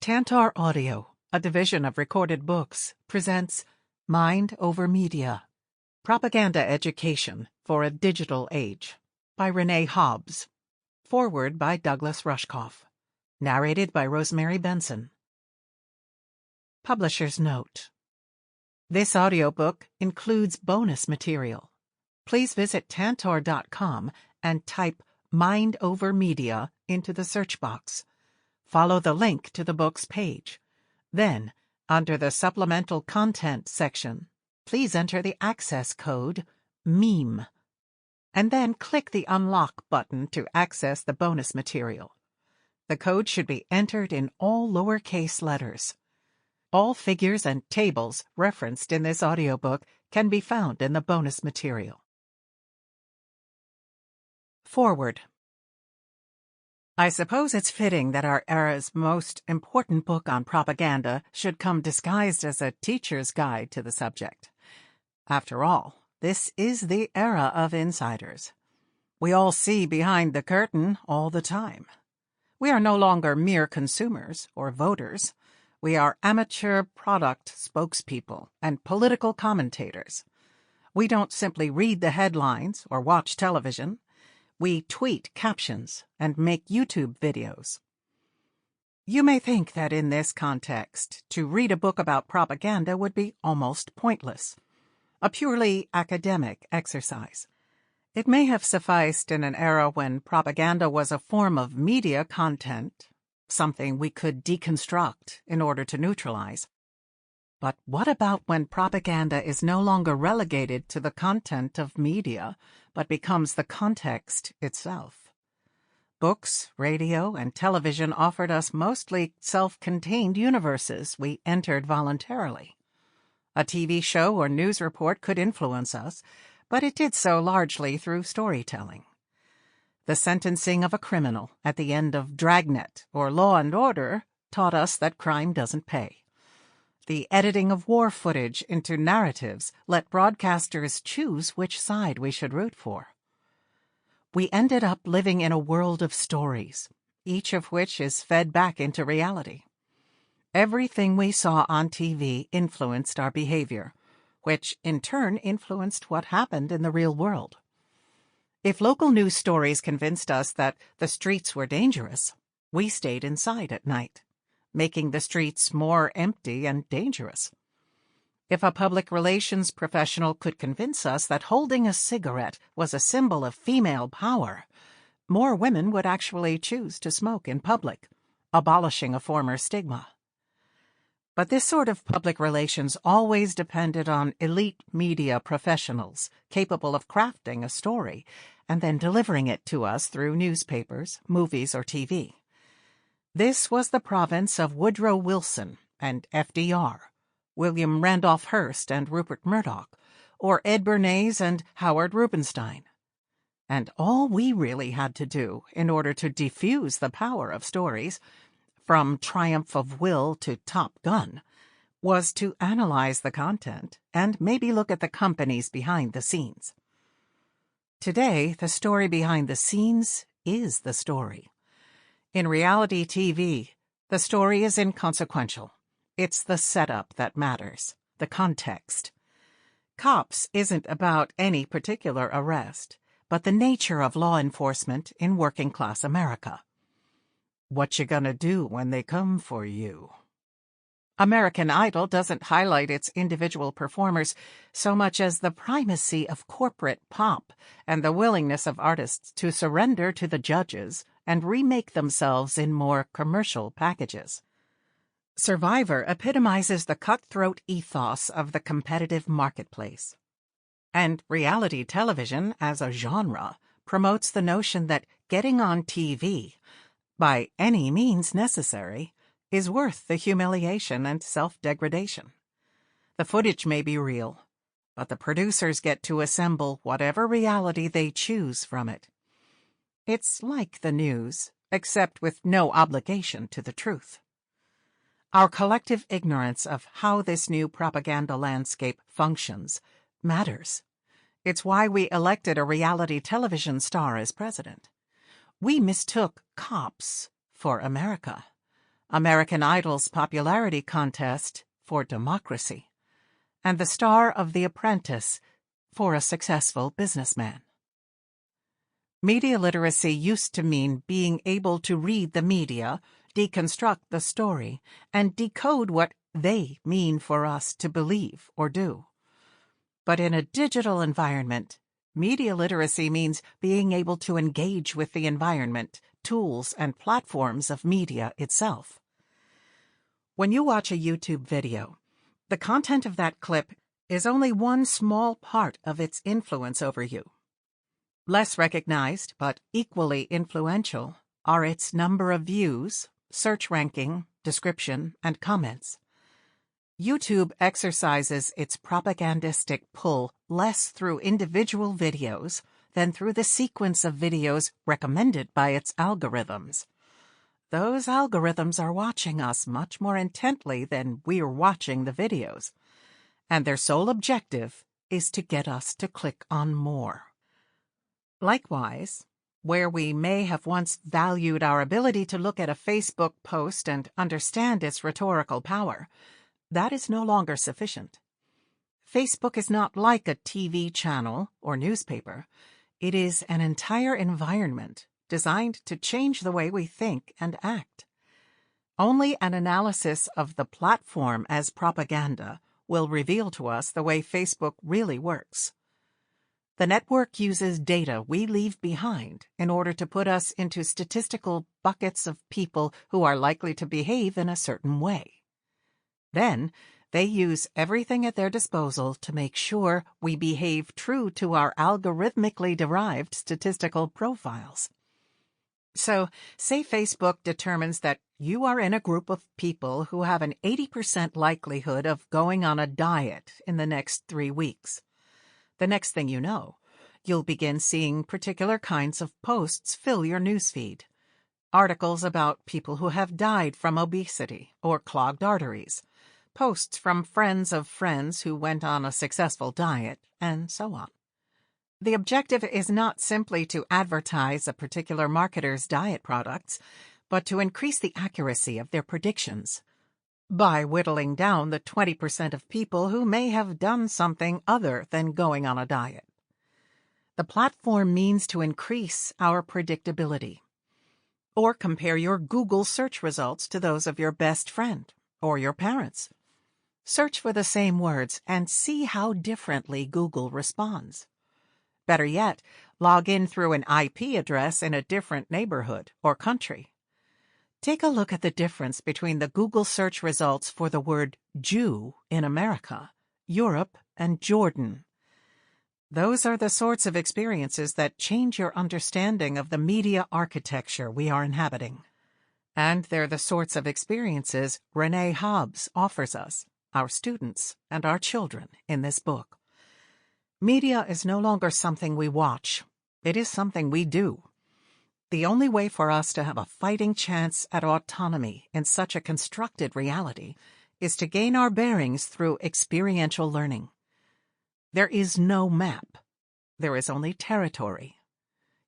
Tantor Audio, a division of Recorded Books, presents Mind Over Media, Propaganda Education for a Digital Age by Renee Hobbs. Foreword by Douglas Rushkoff. Narrated by Rosemary Benson. Publisher's Note: This audiobook includes bonus material. Please visit Tantor.com and type Mind Over Media into the search box. Follow the link to the book's page. Then, under the Supplemental Content section, please enter the access code MEME, and then click the Unlock button to access the bonus material. The code should be entered in all lowercase letters. All figures and tables referenced in this audiobook can be found in the bonus material. Foreword. I suppose it's fitting that our era's most important book on propaganda should come disguised as a teacher's guide to the subject. After all, this is the era of insiders. We all see behind the curtain all the time. We are no longer mere consumers or voters. We are amateur product spokespeople and political commentators. We don't simply read the headlines or watch television. We tweet captions and make YouTube videos. You may think that in this context, to read a book about propaganda would be almost pointless, a purely academic exercise. It may have sufficed in an era when propaganda was a form of media content, something we could deconstruct in order to neutralize. But what about when propaganda is no longer relegated to the content of media, but becomes the context itself? Books, radio, and television offered us mostly self-contained universes we entered voluntarily. A TV show or news report could influence us, but it did so largely through storytelling. The sentencing of a criminal at the end of Dragnet or Law and Order taught us that crime doesn't pay. The editing of war footage into narratives let broadcasters choose which side we should root for. We ended up living in a world of stories, each of which is fed back into reality. Everything we saw on TV influenced our behavior, which in turn influenced what happened in the real world. If local news stories convinced us that the streets were dangerous, we stayed inside at night, making the streets more empty and dangerous. If a public relations professional could convince us that holding a cigarette was a symbol of female power, more women would actually choose to smoke in public, abolishing a former stigma. But this sort of public relations always depended on elite media professionals capable of crafting a story and then delivering it to us through newspapers, movies, or TV. This was the province of Woodrow Wilson and FDR, William Randolph Hearst and Rupert Murdoch, or Ed Bernays and Howard Rubenstein. And all we really had to do in order to diffuse the power of stories, from Triumph of Will to Top Gun, was to analyze the content and maybe look at the companies behind the scenes. Today, the story behind the scenes is the story. In reality TV, the story is inconsequential. It's the setup that matters, the context. Cops isn't about any particular arrest, but the nature of law enforcement in working-class America. What you gonna do when they come for you? American Idol doesn't highlight its individual performers so much as the primacy of corporate pop and the willingness of artists to surrender to the judges and remake themselves in more commercial packages. Survivor epitomizes the cutthroat ethos of the competitive marketplace. And reality television, as a genre, promotes the notion that getting on TV, by any means necessary, is worth the humiliation and self-degradation. The footage may be real, but the producers get to assemble whatever reality they choose from it. It's like the news, except with no obligation to the truth. Our collective ignorance of how this new propaganda landscape functions matters. It's why we elected a reality television star as president. We mistook cops for America. American Idol's popularity contest for democracy, and the star of The Apprentice for a successful businessman. Media literacy used to mean being able to read the media, deconstruct the story, and decode what they mean for us to believe or do. But in a digital environment, media literacy means being able to engage with the environment, tools, and platforms of media itself. When you watch a YouTube video, the content of that clip is only one small part of its influence over you. Less recognized, but equally influential, are its number of views, search ranking, description, and comments. YouTube exercises its propagandistic pull less through individual videos than through the sequence of videos recommended by its algorithms. Those algorithms are watching us much more intently than we're watching the videos, and their sole objective is to get us to click on more. Likewise, where we may have once valued our ability to look at a Facebook post and understand its rhetorical power, that is no longer sufficient. Facebook is not like a TV channel or newspaper. It is an entire environment designed to change the way we think and act. Only an analysis of the platform as propaganda will reveal to us the way Facebook really works. The network uses data we leave behind in order to put us into statistical buckets of people who are likely to behave in a certain way. Then, they use everything at their disposal to make sure we behave true to our algorithmically derived statistical profiles. So, say Facebook determines that you are in a group of people who have an 80% likelihood of going on a diet in the next 3 weeks. The next thing you know, you'll begin seeing particular kinds of posts fill your newsfeed. Articles about people who have died from obesity or clogged arteries, posts from friends of friends who went on a successful diet, and so on. The objective is not simply to advertise a particular marketer's diet products, but to increase the accuracy of their predictions by whittling down the 20% of people who may have done something other than going on a diet. The platform means to increase our predictability. Or compare your Google search results to those of your best friend or your parents. Search for the same words and see how differently Google responds. Better yet, log in through an IP address in a different neighborhood or country. Take a look at the difference between the Google search results for the word Jew in America, Europe, and Jordan. Those are the sorts of experiences that change your understanding of the media architecture we are inhabiting. And they're the sorts of experiences Renee Hobbs offers us, our students, and our children in this book. Media is no longer something we watch. It is something we do. The only way for us to have a fighting chance at autonomy in such a constructed reality is to gain our bearings through experiential learning. There is no map. There is only territory.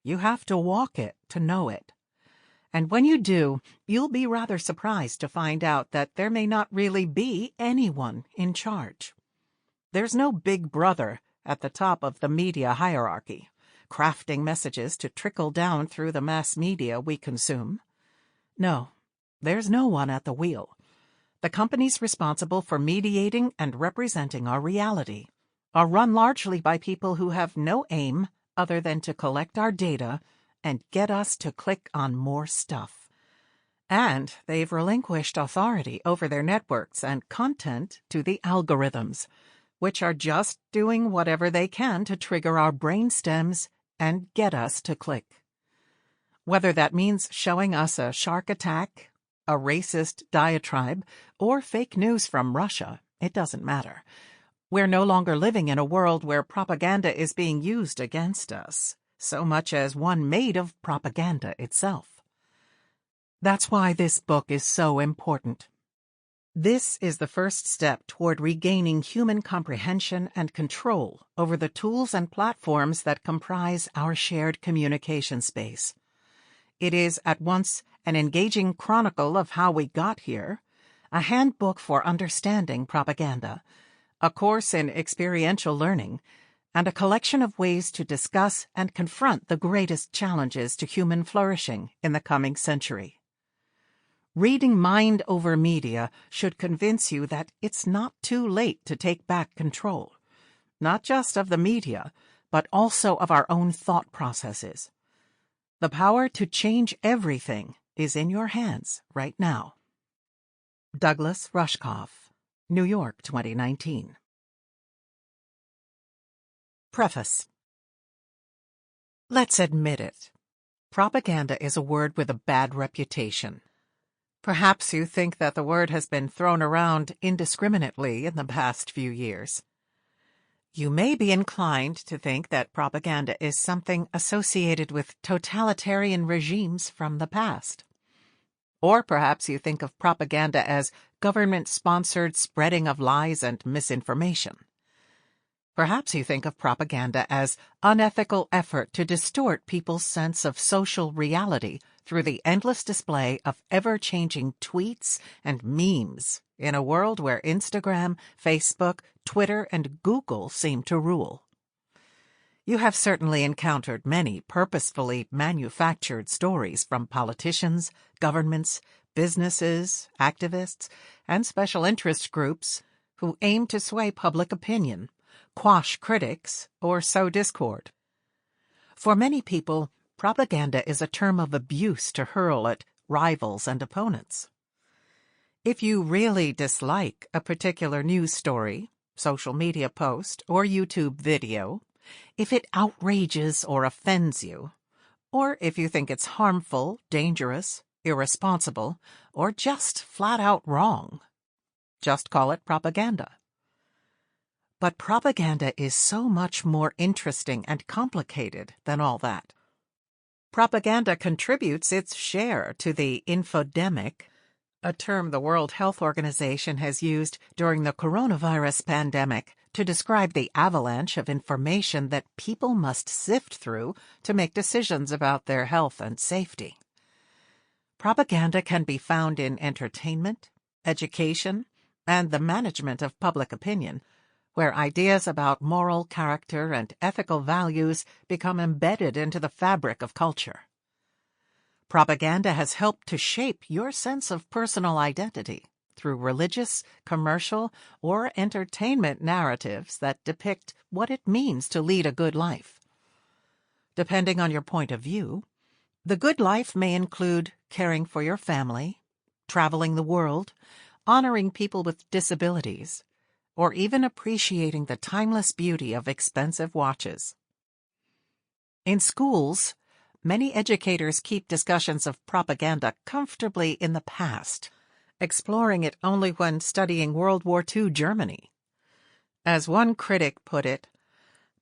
You have to walk it to know it. And when you do, you'll be rather surprised to find out that there may not really be anyone in charge. There's no big brother at the top of the media hierarchy, crafting messages to trickle down through the mass media we consume. No, there's no one at the wheel. The companies responsible for mediating and representing our reality are run largely by people who have no aim other than to collect our data and get us to click on more stuff. And they've relinquished authority over their networks and content to the algorithms, which are just doing whatever they can to trigger our brain stems and get us to click. Whether that means showing us a shark attack, a racist diatribe, or fake news from Russia, it doesn't matter. We're no longer living in a world where propaganda is being used against us, so much as one made of propaganda itself. That's why this book is so important. This is the first step toward regaining human comprehension and control over the tools and platforms that comprise our shared communication space. It is at once an engaging chronicle of how we got here, a handbook for understanding propaganda, a course in experiential learning, and a collection of ways to discuss and confront the greatest challenges to human flourishing in the coming century. Reading Mind Over Media should convince you that it's not too late to take back control, not just of the media, but also of our own thought processes. The power to change everything is in your hands right now. Douglas Rushkoff, New York, 2019. Preface. Let's admit it. Propaganda is a word with a bad reputation. Perhaps you think that the word has been thrown around indiscriminately in the past few years. You may be inclined to think that propaganda is something associated with totalitarian regimes from the past. Or perhaps you think of propaganda as government-sponsored spreading of lies and misinformation. Perhaps you think of propaganda as unethical effort to distort people's sense of social reality through the endless display of ever-changing tweets and memes in a world where Instagram, Facebook, Twitter, and Google seem to rule. You have certainly encountered many purposefully manufactured stories from politicians, governments, businesses, activists, and special interest groups who aim to sway public opinion, quash critics, or sow discord. For many people, propaganda is a term of abuse to hurl at rivals and opponents. If you really dislike a particular news story, social media post, or YouTube video, if it outrages or offends you, or if you think it's harmful, dangerous, irresponsible, or just flat out wrong, just call it propaganda. But propaganda is so much more interesting and complicated than all that. Propaganda contributes its share to the infodemic, a term the World Health Organization has used during the coronavirus pandemic to describe the avalanche of information that people must sift through to make decisions about their health and safety. Propaganda can be found in entertainment, education, and the management of public opinion, where ideas about moral character and ethical values become embedded into the fabric of culture. Propaganda has helped to shape your sense of personal identity through religious, commercial, or entertainment narratives that depict what it means to lead a good life. Depending on your point of view, the good life may include caring for your family, traveling the world, honoring people with disabilities, or even appreciating the timeless beauty of expensive watches. In schools, many educators keep discussions of propaganda comfortably in the past, exploring it only when studying World War II Germany. As one critic put it,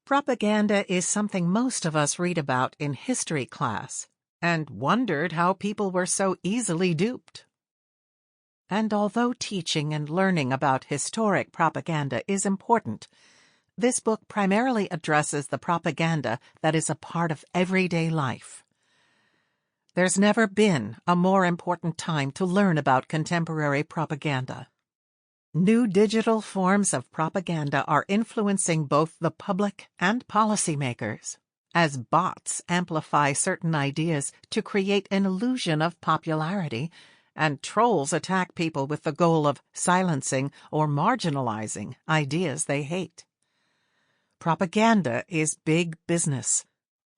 propaganda is something most of us read about in history class and wondered how people were so easily duped. And although teaching and learning about historic propaganda is important, this book primarily addresses the propaganda that is a part of everyday life. There's never been a more important time to learn about contemporary propaganda. New digital forms of propaganda are influencing both the public and policymakers, as bots amplify certain ideas to create an illusion of popularity, and trolls attack people with the goal of silencing or marginalizing ideas they hate. Propaganda is big business,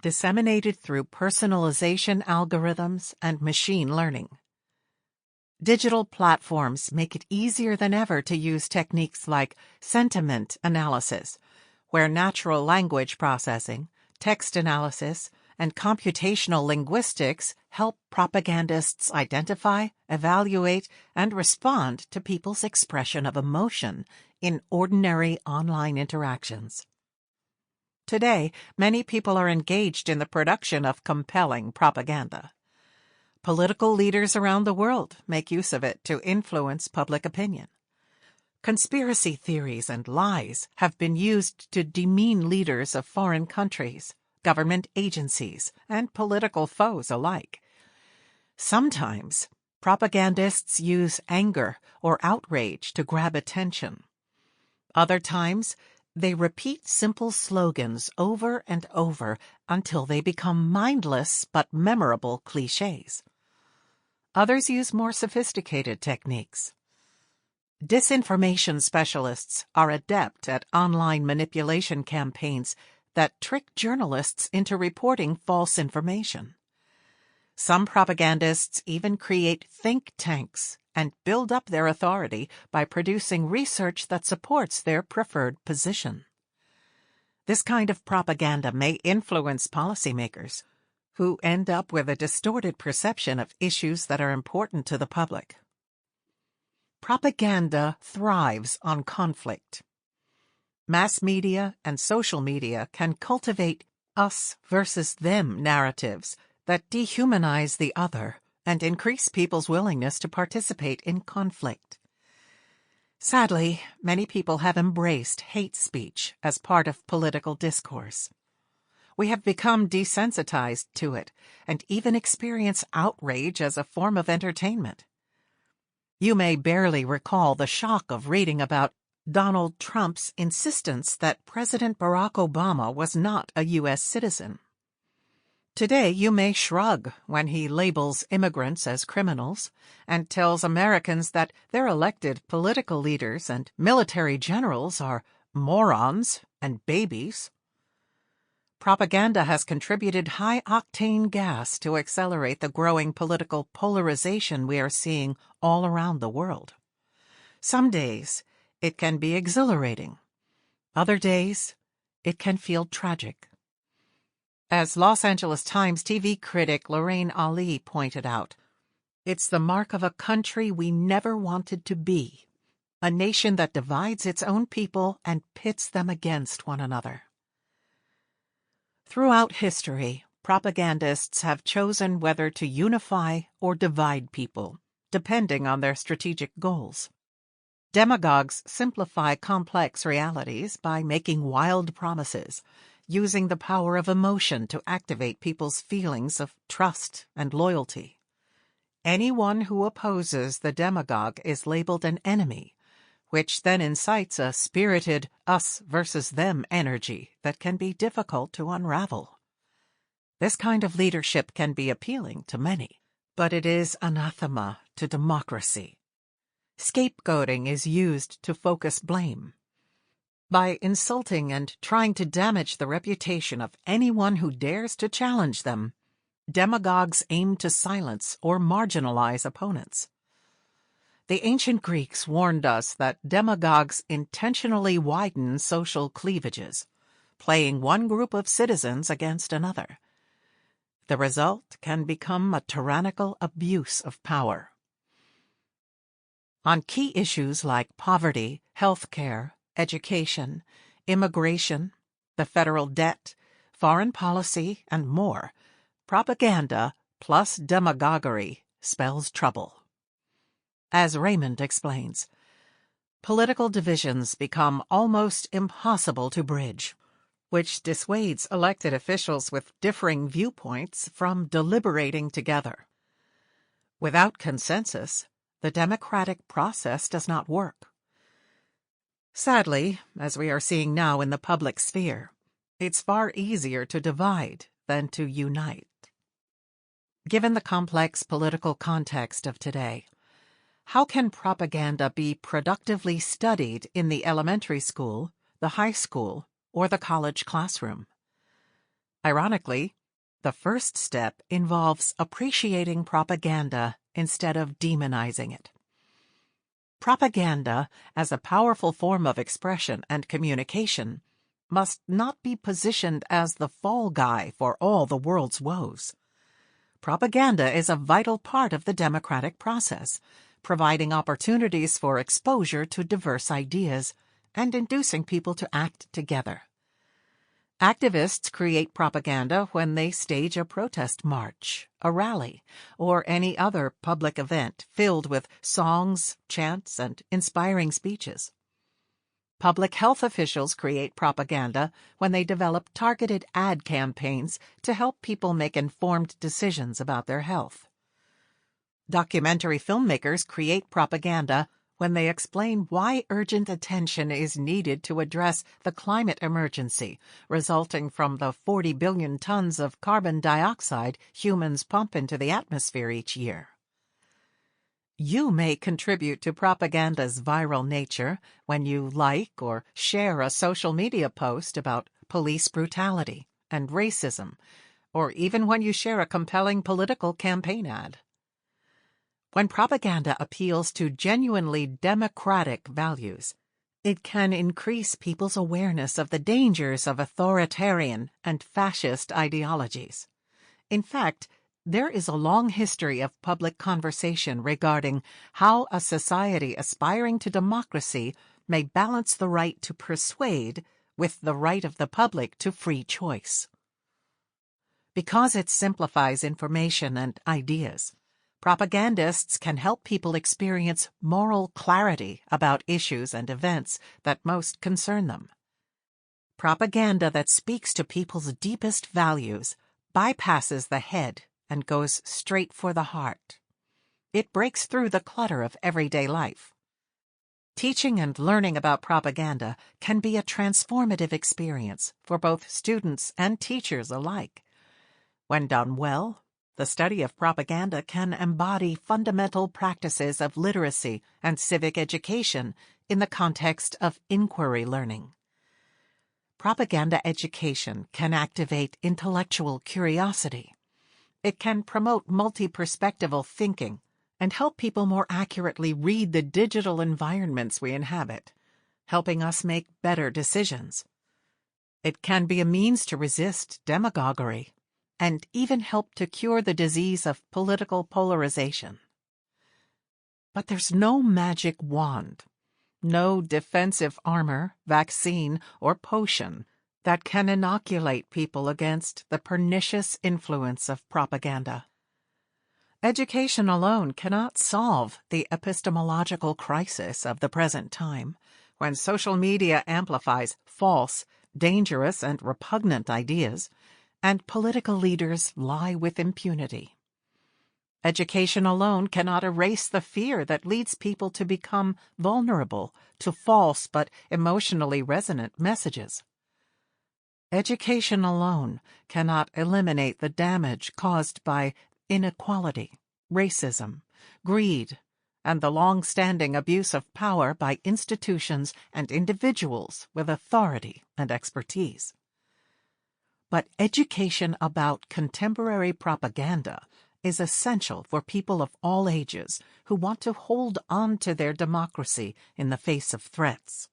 disseminated through personalization algorithms and machine learning. Digital platforms make it easier than ever to use techniques like sentiment analysis, where natural language processing, text analysis, and computational linguistics help propagandists identify, evaluate, and respond to people's expression of emotion in ordinary online interactions. Today, many people are engaged in the production of compelling propaganda. Political leaders around the world make use of it to influence public opinion. Conspiracy theories and lies have been used to demean leaders of foreign countries, government agencies, and political foes alike. Sometimes, propagandists use anger or outrage to grab attention. Other times, they repeat simple slogans over and over until they become mindless but memorable cliches. Others use more sophisticated techniques. Disinformation specialists are adept at online manipulation campaigns that trick journalists into reporting false information. Some propagandists even create think tanks and build up their authority by producing research that supports their preferred position. This kind of propaganda may influence policymakers, who end up with a distorted perception of issues that are important to the public. Propaganda thrives on conflict. Mass media and social media can cultivate us versus them narratives that dehumanize the other and increase people's willingness to participate in conflict. Sadly, many people have embraced hate speech as part of political discourse. We have become desensitized to it and even experience outrage as a form of entertainment. You may barely recall the shock of reading about Donald Trump's insistence that President Barack Obama was not a U.S. citizen. Today, you may shrug when he labels immigrants as criminals and tells Americans that their elected political leaders and military generals are morons and babies. Propaganda has contributed high-octane gas to accelerate the growing political polarization we are seeing all around the world. Some days, it can be exhilarating. Other days, it can feel tragic. As Los Angeles Times TV critic Lorraine Ali pointed out, it's the mark of a country we never wanted to be, a nation that divides its own people and pits them against one another. Throughout history, propagandists have chosen whether to unify or divide people, depending on their strategic goals. Demagogues simplify complex realities by making wild promises, using the power of emotion to activate people's feelings of trust and loyalty. Anyone who opposes the demagogue is labeled an enemy, which then incites a spirited us versus them energy that can be difficult to unravel. This kind of leadership can be appealing to many, but it is anathema to democracy. Scapegoating is used to focus blame. By insulting and trying to damage the reputation of anyone who dares to challenge them, demagogues aim to silence or marginalize opponents. The ancient Greeks warned us that demagogues intentionally widen social cleavages, playing one group of citizens against another. The result can become a tyrannical abuse of power. On key issues like poverty, health care, education, immigration, the federal debt, foreign policy, and more, propaganda plus demagoguery spells trouble. As Raymond explains, political divisions become almost impossible to bridge, which dissuades elected officials with differing viewpoints from deliberating together. Without consensus, the democratic process does not work. Sadly, as we are seeing now in the public sphere, it's far easier to divide than to unite. Given the complex political context of today, how can propaganda be productively studied in the elementary school, the high school, or the college classroom? Ironically, the first step involves appreciating propaganda instead of demonizing it. Propaganda, as a powerful form of expression and communication, must not be positioned as the fall guy for all the world's woes. Propaganda is a vital part of the democratic process, providing opportunities for exposure to diverse ideas and inducing people to act together. Activists create propaganda when they stage a protest march, a rally, or any other public event filled with songs, chants, and inspiring speeches. Public health officials create propaganda when they develop targeted ad campaigns to help people make informed decisions about their health. Documentary filmmakers create propaganda when they explain why urgent attention is needed to address the climate emergency resulting from the 40 billion tons of carbon dioxide humans pump into the atmosphere each year. You may contribute to propaganda's viral nature when you like or share a social media post about police brutality and racism, or even when you share a compelling political campaign ad. When propaganda appeals to genuinely democratic values, it can increase people's awareness of the dangers of authoritarian and fascist ideologies. In fact, there is a long history of public conversation regarding how a society aspiring to democracy may balance the right to persuade with the right of the public to free choice. Because it simplifies information and ideas, propagandists can help people experience moral clarity about issues and events that most concern them. Propaganda that speaks to people's deepest values bypasses the head and goes straight for the heart. It breaks through the clutter of everyday life. Teaching and learning about propaganda can be a transformative experience for both students and teachers alike. When done well, the study of propaganda can embody fundamental practices of literacy and civic education in the context of inquiry learning. Propaganda education can activate intellectual curiosity. It can promote multi-perspectival thinking and help people more accurately read the digital environments we inhabit, helping us make better decisions. It can be a means to resist demagoguery and even help to cure the disease of political polarization. But there's no magic wand, no defensive armor, vaccine, or potion that can inoculate people against the pernicious influence of propaganda. Education alone cannot solve the epistemological crisis of the present time, when social media amplifies false, dangerous, and repugnant ideas, and political leaders lie with impunity. Education alone cannot erase the fear that leads people to become vulnerable to false but emotionally resonant messages. Education alone cannot eliminate the damage caused by inequality, racism, greed, and the long-standing abuse of power by institutions and individuals with authority and expertise. But education about contemporary propaganda is essential for people of all ages who want to hold on to their democracy in the face of threats.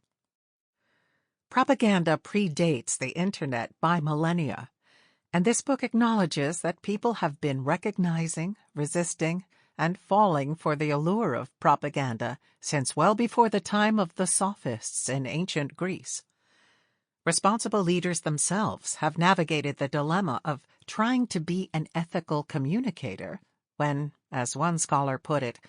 Propaganda predates the Internet by millennia, and this book acknowledges that people have been recognizing, resisting, and falling for the allure of propaganda since well before the time of the sophists in ancient Greece. Responsible leaders themselves have navigated the dilemma of trying to be an ethical communicator when, as one scholar put it,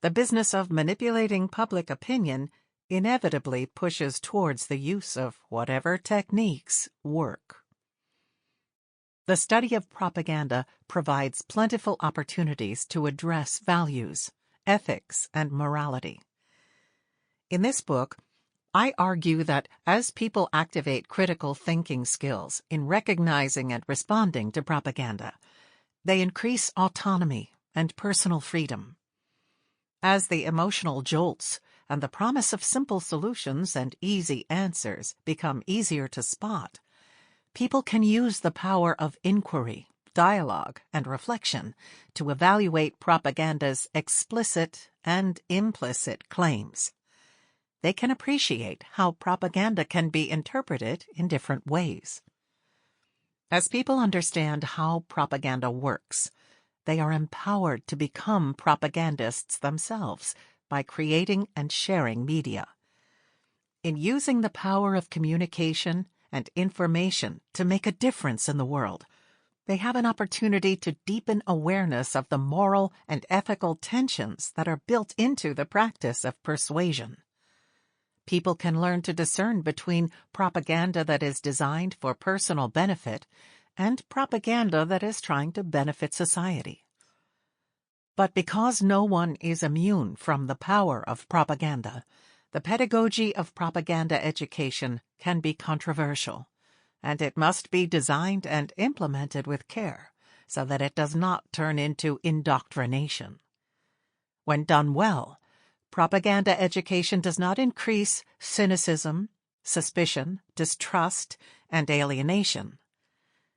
the business of manipulating public opinion inevitably pushes towards the use of whatever techniques work. The study of propaganda provides plentiful opportunities to address values, ethics, and morality. In this book, I argue that as people activate critical thinking skills in recognizing and responding to propaganda, they increase autonomy and personal freedom. As the emotional jolts and the promise of simple solutions and easy answers become easier to spot, people can use the power of inquiry, dialogue, and reflection to evaluate propaganda's explicit and implicit claims. They can appreciate how propaganda can be interpreted in different ways. As people understand how propaganda works, they are empowered to become propagandists themselves by creating and sharing media. In using the power of communication and information to make a difference in the world, they have an opportunity to deepen awareness of the moral and ethical tensions that are built into the practice of persuasion. People can learn to discern between propaganda that is designed for personal benefit and propaganda that is trying to benefit society. But because no one is immune from the power of propaganda, the pedagogy of propaganda education can be controversial, and it must be designed and implemented with care so that it does not turn into indoctrination. When done well, propaganda education does not increase cynicism, suspicion, distrust, and alienation.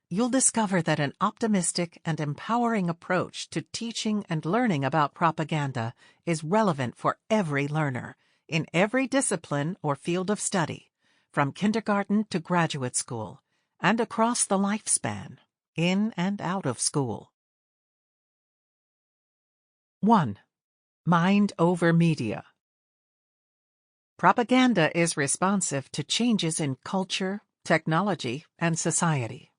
You'll discover that an optimistic and empowering approach to teaching and learning about propaganda is relevant for every learner, in every discipline or field of study, from kindergarten to graduate school, and across the lifespan, in and out of school. 1. Mind over media. Propaganda is responsive to changes in culture, technology, and society.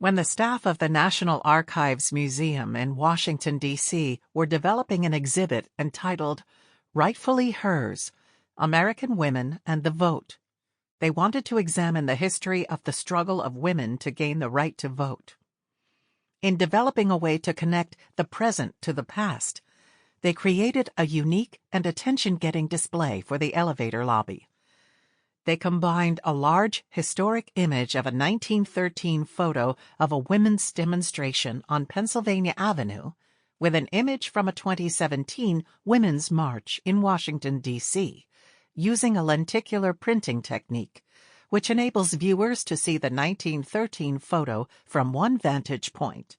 When the staff of the National Archives Museum in Washington, D.C. were developing an exhibit entitled Rightfully Hers, American Women and the Vote, they wanted to examine the history of the struggle of women to gain the right to vote. In developing a way to connect the present to the past, they created a unique and attention-getting display for the elevator lobby. They combined a large historic image of a 1913 photo of a women's demonstration on Pennsylvania Avenue with an image from a 2017 Women's March in Washington, D.C., using a lenticular printing technique, which enables viewers to see the 1913 photo from one vantage point,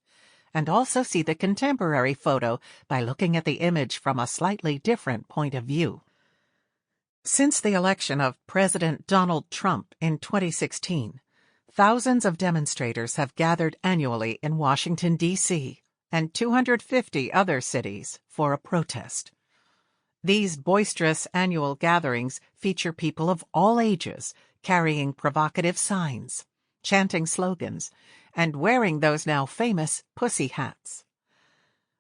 and also see the contemporary photo by looking at the image from a slightly different point of view. Since the election of President Donald Trump in 2016, thousands of demonstrators have gathered annually in Washington, D.C., and 250 other cities for a protest. These boisterous annual gatherings feature people of all ages carrying provocative signs, chanting slogans, and wearing those now famous pussy hats.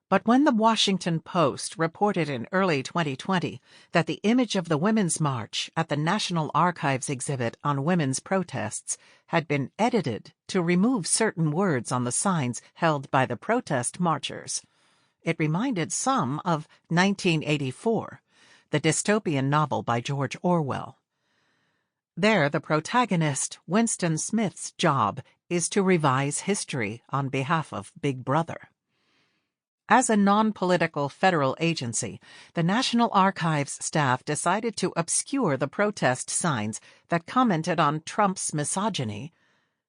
But when the Washington Post reported in early 2020 that the image of the Women's March at the National Archives exhibit on women's protests had been edited to remove certain words on the signs held by the protest marchers, it reminded some of 1984, the dystopian novel by George Orwell. There, the protagonist, Winston Smith's job is to revise history on behalf of Big Brother. As a non-political federal agency, the National Archives staff decided to obscure the protest signs that commented on Trump's misogyny,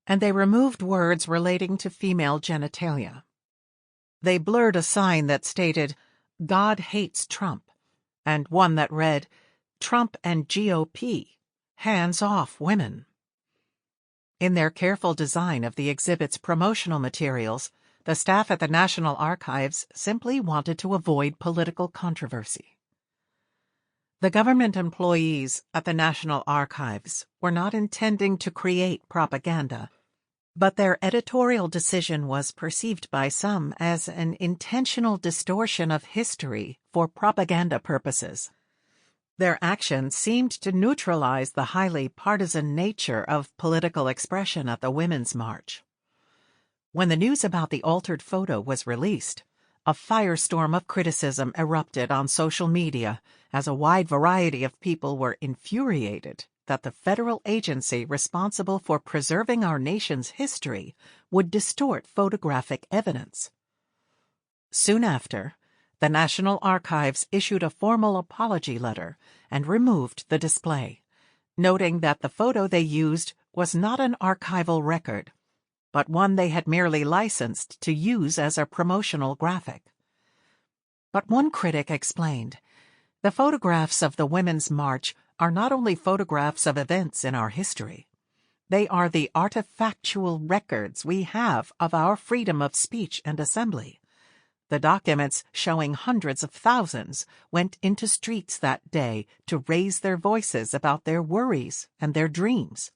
and they removed words relating to female genitalia. They blurred a sign that stated, "God hates Trump," and one that read, "Trump and GOP, hands off women." In their careful design of the exhibit's promotional materials, the staff at the National Archives simply wanted to avoid political controversy. The government employees at the National Archives were not intending to create propaganda, but their editorial decision was perceived by some as an intentional distortion of history for propaganda purposes. Their actions seemed to neutralize the highly partisan nature of political expression at the Women's March. When the news about the altered photo was released, a firestorm of criticism erupted on social media as a wide variety of people were infuriated that the federal agency responsible for preserving our nation's history would distort photographic evidence. Soon after, the National Archives issued a formal apology letter and removed the display, noting that the photo they used was not an archival record, but one they had merely licensed to use as a promotional graphic. But one critic explained, "The photographs of the Women's March are not only photographs of events in our history. They are the artifactual records we have of our freedom of speech and assembly. The documents showing hundreds of thousands went into streets that day to raise their voices about their worries and their dreams."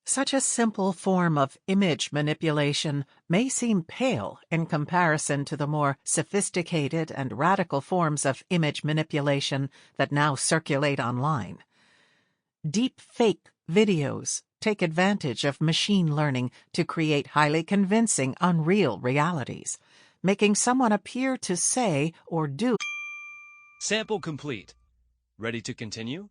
Such a simple form of image manipulation may seem pale in comparison to the more sophisticated and radical forms of image manipulation that now circulate online. Deep fake videos take advantage of machine learning to create highly convincing, unreal realities, making someone appear to say or do. Sample complete. Ready to continue?